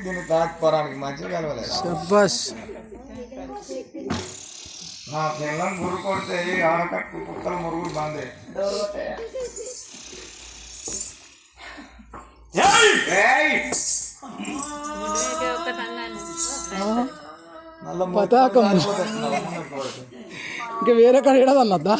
దీన్ని తాకపోరానికి మంచిగా కలవలేదు. నా పిల్లలు మురుగు కొడితే ఆడకట్టు కుక్కలు మురుగులు బందే. ఇంకా వేరే కాడ ఏడదన్నద్దా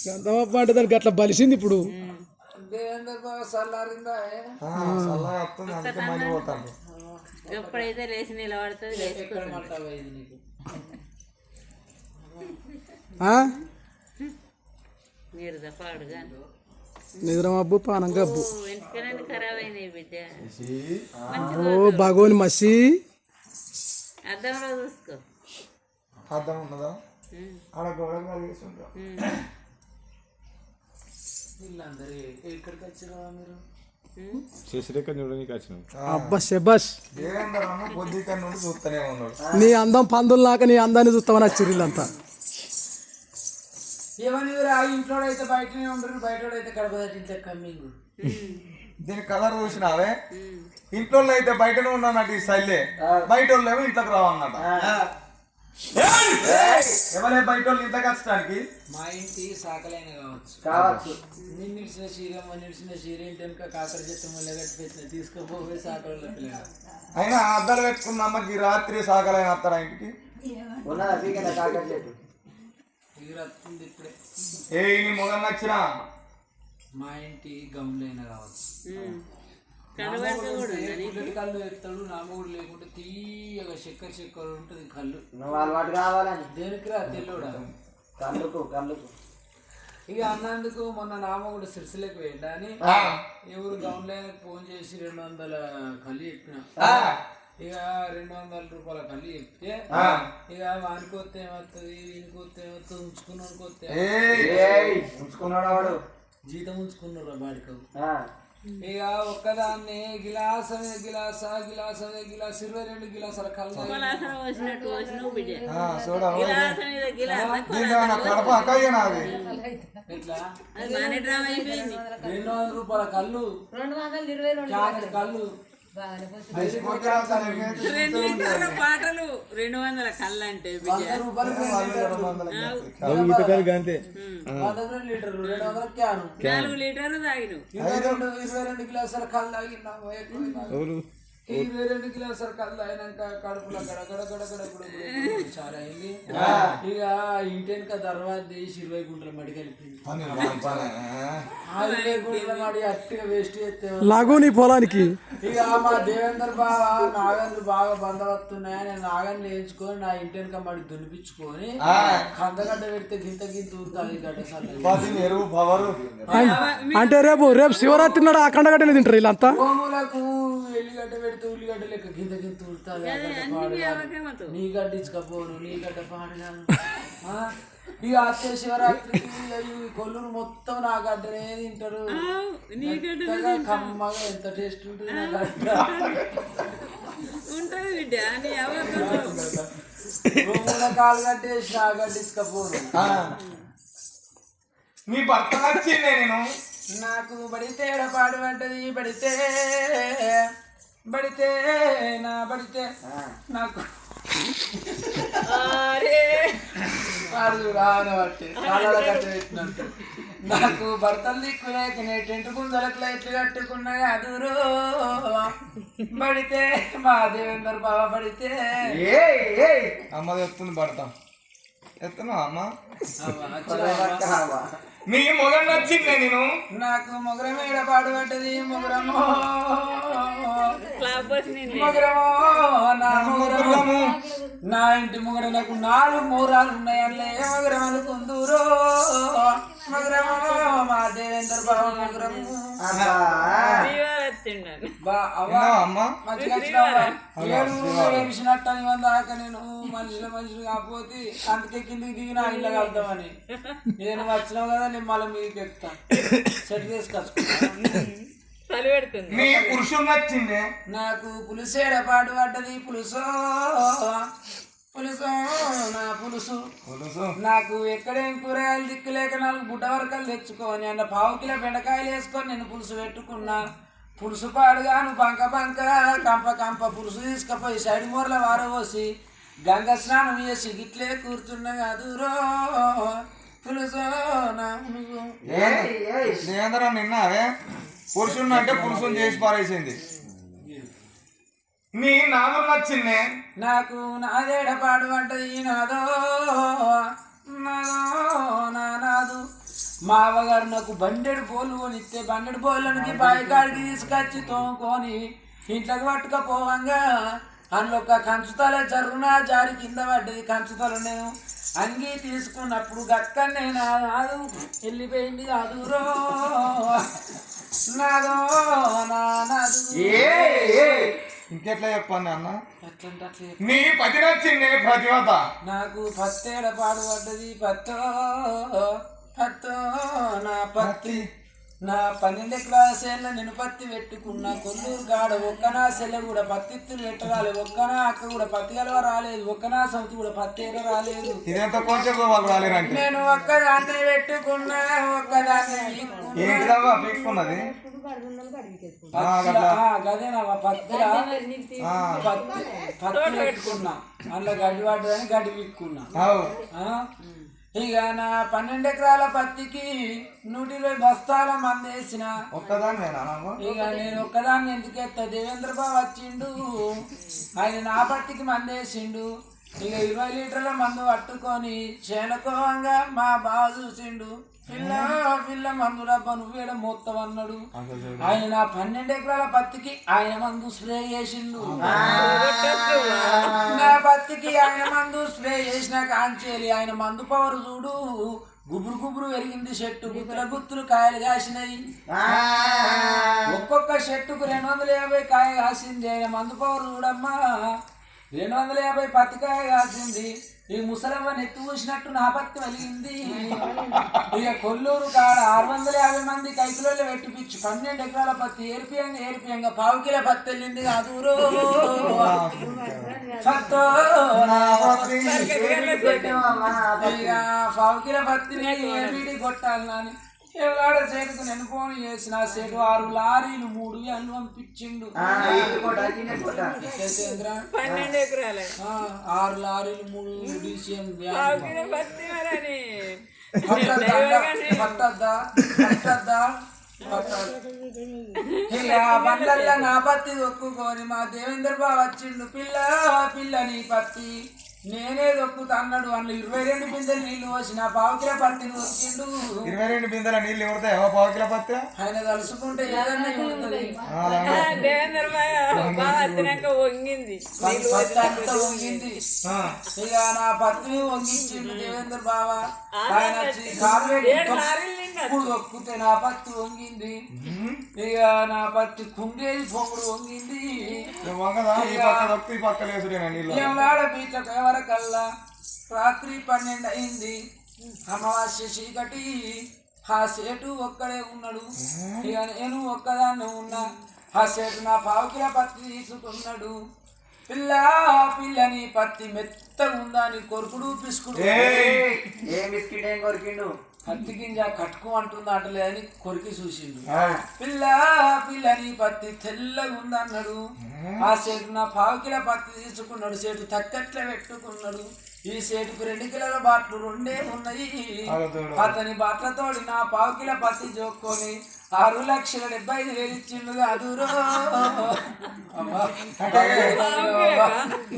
గంతమప్ప అంటే దానికి అట్లా బలిసింది. ఇప్పుడు ఎప్పుడైతే లేచి నిలబడుతుంది నిద్ర మబ్బు పానం గబ్బు. ఖరాబ్ అయినాయి బిడ్డ. ఓ బాగోని మసి అద్దంలో చూసుకో. అర్థం ఉన్నదా ఆడ గోడ కలిగేసుకుంటా. ఎక్కడికి వచ్చారా మీరు? అబ్బా శబాష్. పొద్దుక నుండి చూస్తూనే ఉన్నాడు. నీ అందం పందులు నాక నీ అందాన్ని చూస్తామని వచ్చారు వీళ్ళంతా. ఏమని ఇంట్లో అయితే బయటనే ఉండరు, బయట అయితే గడప దాటించే కమ్మింగ్. దీని కలర్ చూసినావే. ఇంట్లో అయితే బయటనే ఉన్నానట ఈ సైలే, బయట వాళ్ళు ఏమో ఇంట్లోకి రావన్నట. ఎవరే బయట వాళ్ళు ఇంట్లోకి వచ్చడానికి? మా ఇంటి సాకలైన కావచ్చు. నిలిచిన చీర నిలిచిన చీర ఇంటి వెనుక కాకర చెట్టు ముళ్ళ కట్టి పెట్టిన తీసుకుపోయి సాకలలో పిల్లలు. అయినా అద్దాలు పెట్టుకున్నామకి రాత్రి సాకలైన వస్తారా ఇంటికి? వస్తుంది ఇప్పుడే. ఏ మొగం నచ్చినా మా ఇంటి గమ్ములైన కావచ్చు. కళ్ళు ఎత్తాడు, నామగుడు లేకుంటే తీయగా చక్కెర ఉంటుంది కళ్ళు. దేనికి రా తెల్లుడా కళ్ళుకు. ఇక అన్నందుకు మొన్న నామగుడు సిరిసిలకు వెళ్ళా అని ఎవరు గౌన్లైనకు ఫోన్ చేసి 200 కళ్ళు చెప్పిన. ఇక 200 రూపాయల కళ్ళు చెప్తే ఇక వానికొస్తే ఏమవుతుంది, వీనికొస్తే ఏమవుతుంది, ఉంచుకున్నాడు జీతం ఉంచుకున్నారు బాడికవు. ఇక ఒక్కదాన్ని గిలాస 22 గిలాసాల కళ్ళు ఎట్లా 200 రూపాయల కళ్ళు, 200 కళ్ళు, 2 లీటర్ల బాటలు, 200 కళ్ళు అంటే 100 లీటర్లు, 200 క్యాను, 4 లీటర్లు తాగిన. 22 గిలాసాల కళ్ళు తాగిన. 22 గిలాసాల కళ్ళు అయినాక కడుపులో గడగడ చాలా అయింది. ఇక ఇంటి వెనుక తర్వాత 20 గుంటల మడి కలిపింది. 20 గుంటల మడి అట్టిగా వేస్ట్ చేస్తే లాగు నీ పొలానికి. ఇక మా దేవేందర్ బాగా నాగన్లు బాగా బందవస్తున్నాయి. నేను నాగన్లు వేయించుకొని నా ఇంటి వెనుక మడి దునిపించుకొని కందగడ్డ పెడితే గింత ఊరుతుంది గడ్డ అంటే రేపు శివరాత్రి నాడు ఆ కండగడ్డని తింటారు వీళ్ళంతా. భూములకు ఎల్లిగడ్డ పెడితే ఉల్లిగడ్డ లెక్క గింత ఊరుతుంది. నీ గడ్డ ఇచ్చుకపోను, నీ గడ్డ పాడగాను. ఇక అత్తే శివరాత్రికి కొల్లును మొత్తం నా గడ్డనే తింటారు. కమ్మగా ఎంత టేస్ట్ ఉంటుంది నా గడ్డ. కాలు కట్టేసి నా గడ్డ ఇసుకపోను. నీ భర్త నచ్చిందే. నేను నాకు బడితే పాడు పడ్డది, బడితే నాకు నాకు భర్తలు దిక్కులేక టెంట్ గుంజలకులో ఎట్లు కట్టుకున్నా అదురు బడితే మా దేవేందర్ బాబా బడితే అమ్మ ఎత్తుంది పడతాం ఎత్తున్నా అమ్మ. నీ మొగం నచ్చిందే. నేను నాకు మొగరం ఏడ పాడు పడ్డది, మొగరము నా ఇంటి మొగర నాకు 4 మూరాలు ఉన్నాయల్లే మొగరం అనుకుందూరో. మొగరము మా దేవేందర్ బాబు మొగరము ఏడిచినట్టు దాకా నేను మనుషులు కాకపోతే అందుకే కిందికి దిగి నా ఇళ్ళ కలుద్దామని. నేను వచ్చినావు కదా, నేను మళ్ళీ మీకు ఎక్కుతాను, సెట్ చేసుకొచ్చుకుంటా. పురుషుడు నచ్చింది. నాకు పులుసేడ పాటు పడ్డది, పులుసో పులుసు నా పులుసు పులుసు నాకు ఎక్కడేం కూరగాయలు దిక్కులేక 4 బుడ్డ వరకలు తెచ్చుకొని అన్న 1/2 కిలో బెండకాయలు వేసుకొని నేను పులుసు పెట్టుకున్నా. పులుసు పాడుగాను బంక బంక కంప కంప పులుసు తీసుకుపోయి సైడ్ మూరల వారబోసి గంగ స్నానం చేసి గిట్లే కూర్చున్నా కాదురో పులుసు నా పులుసు. దేవేంద్రం నిన్నావే పురుషుని అంటే పురుషుని చేసి పారేసింది. నీ నామం నచ్చిందే నాకు నాదేడ పాడు అంటది నాదో నాదో నాదు. మా అవ్వగారు నాకు బండెడు పోలు కొనిస్తే బండెడు పోలనికి బాయికాడికి తీసుకొచ్చి తోముకొని ఇంట్లోకి పట్టుకపోవంగా అందులో ఒక కంచుతల జరుగునా జారి కింద పడ్డది. కంచుతల నేను అంగీ తీసుకున్నప్పుడు గక్కనే నాదు వెళ్ళిపోయింది అదురో నాదో నాదు. ఇంకెట్లా చెప్పండి అన్న ఎట్లంటే అట్లే నీ పతి నచ్చింది ప్రతివత. నాకు పత్తేడ పాడు పడ్డది పత్తో పత్తో నా పత్తి నా 12 క్లాసేళ్ళ నేను పత్తి పెట్టుకున్నా. కొల్లూరు కాడ ఒక్కనా సెల్ల కూడా పత్తిత్తులు పెట్టరాలి, ఒక్కనా అక్క కూడా పత్తి కలవ రాలేదు, ఒక్కనా సౌతి కూడా పత్తేర రాలేదు. ఇదంతా కొంచెం వాళ్ళు రాలేరంటే నేను ఒక్కదాన్నే పెట్టుకున్నా ఒక్కదాన్నే ఏంటిదమ్మా పీక్కున్నది గదేనా పత్తిరా పత్తి పెట్టుకున్నా. అందులో గడ్డి పడ్డదని గడ్డి పిక్కున్నా. ఇక నా 12 ఎకరాల పత్తికి 120 బస్తాల మందేసిన. ఒక్కదాన్ని ఇక నేను ఒక్కదాన్ని ఎందుకు ఎత్తా? దేవేంద్ర బాబు వచ్చిండు, ఆయన నా పత్తికి మందేసిండు. ఇక 20 లీటర్ల మందు పట్టుకొని చేనుకోవంగా మా బావ చూసిండు. పిల్ల పిల్ల మందు డబ్బా నువ్వేడ మొత్తం అన్నాడు. ఆయన నా 12 ఎకరాల పత్తికి ఆయన మందు స్ప్రే చేసిండు. నా పత్తికి ఆయన మందు స్ప్రే చేసిన కాంచేలి ఆయన మందు పవర్ చూడు. గుబురు గుబురు పెరిగింది చెట్టు, గుత్తుల గుత్తులు కాయలు కాసినాయి. ఒక్కొక్క చెట్టుకు 250 కాయ కాసింది. ఆయన మందు పవర్ చూడమ్మా 250 పత్తికాయ కాసింది. ఈ ముసలమ్మ నెత్తి పూసినట్టు నా పత్తి వెలిగింది. ఇక కొల్లూరు కాడ 650 మంది కైకులలో పెట్టిపిచ్చి 12 ఎకరాల పత్తి ఏరిపియంగా 1/2 కిలో పత్తి వెళ్ళింది. అదూరు ఇక 1/2 కిలో పత్తిని ఏమిటి కొట్టాలి అని ఎవడ సేటుకు నేను ఫోన్ చేసిన. సేటు 6 లారీలు 3 వేలు పంపించిండు. 12 ఎకరాలు 6 లారీలు 3 DCM బండ్లల్లో నా పత్తి దొక్కుకొని మా దేవేంద్ర బాబు వచ్చిండు. పిల్ల పిల్ల నీ పత్తి నేనే దొక్కుతా అన్నాడు. అందులో 22 బిందెలు నీళ్లు పోసిన 1/2 కిలో పత్తిని దొక్కిండు. 22 బిందెల నీళ్ళు ఎవరితాయి 1/2 కిలో పత్తి ఆయన తలుసుకుంటే ఏదన్నా ఉంటుంది. దేవేంద్ర బాగా వచ్చినాక వంగింది వంగింది. ఇక నా పత్తిని వంగించిండు దేవేంద్ర బాబా. ఆయన ఇప్పుడు దొక్కితే నా పత్తి వంగింది. ఇక నా పత్తి కుండేది పొంగుడు వంగింది. ఎవరకల్లా రాత్రి 12 అయింది. అమావాస్య చీకటి. ఆ సేటు ఒక్కడే ఉన్నాడు. ఇక నేను ఒక్కదాన్ని ఉన్నా. ఆ సేటు నా 1/2 కిలో పత్తి తీసుకున్నాడు. పిల్ల పిల్లని పత్తి మెత్తగా ఉందా అని కొరుకుడు పిసుకుడు పత్తి గింజ కట్టుకో అంటుంది అంటలేదని కొరికి చూసిండు. పిల్ల పిల్లని పత్తి తెల్లగా ఉందన్నాడు. ఆ సేటు నా 1/2 కిలో పత్తి తీసుకున్నాడు. సేటు తక్కట్లే పెట్టుకున్నాడు. ఈ సేటుకు 2 కిలోల బాట్లు 2 ఉన్నాయి. అతని బాట్లతోడి నా 1/2 కిలో పత్తి జోక్కొని 6,70,5,000 ఇచ్చిండు. అదూరో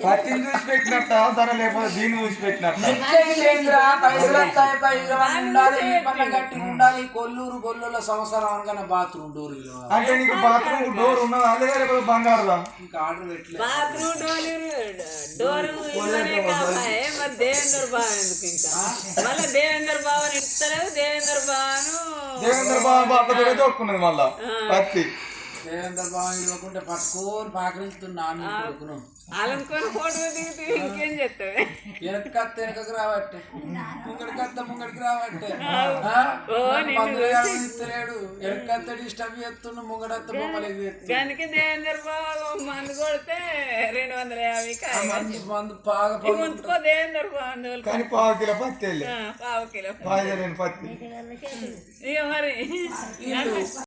పత్తిని చూసి పెట్టినట్ట ధర లేకపోతే దీన్ని చూసి పెట్టినట్ట. గట్టి ఉండాలి. కొల్లూరు గొల్లుల సంవత్సరం అనగానే బాత్రూమ్ డోర్ అంటే నీకు బాత్రూమ్ డోర్ ఉన్నదా లేకపోతే బంగారుదా? ఇంకా ఆర్డర్ పెట్టలేదు. బాత్రూమ్ డోర్ మరి దేవేంద్ర బాబు ఎందుకు ఇంకా మళ్ళీ దేవేంద్ర బాబుని ఇస్తలేదు. దేవేంద్ర బాబును బాబు బాబు ఒప్పుకున్నది మళ్ళా పత్తి. దేవేంద్ర బాబు ఇవ్వకుంటే పట్టుకోని పాకరిస్తున్నాను కొడుకును వాళ్ళనుకొని ఫోటో దిగితే ఇంకేం చేస్తావే వెనకత్త వెనకకు రావట్టే ముంగడికి రావట్టే ఇస్తలేడు వెనకత్త డిస్టర్బ్ చేస్తున్న ముంగడత్త బొమ్మలు దానికి దేవేంద్ర బాబు మందు కొడితే 250 మందు బాగా ఉంచుకో దేవేంద్ర బాబు కానీ పావు కిలో పత్తి వెళ్ళి పావు కిలో పావు పత్తి ఇక మరి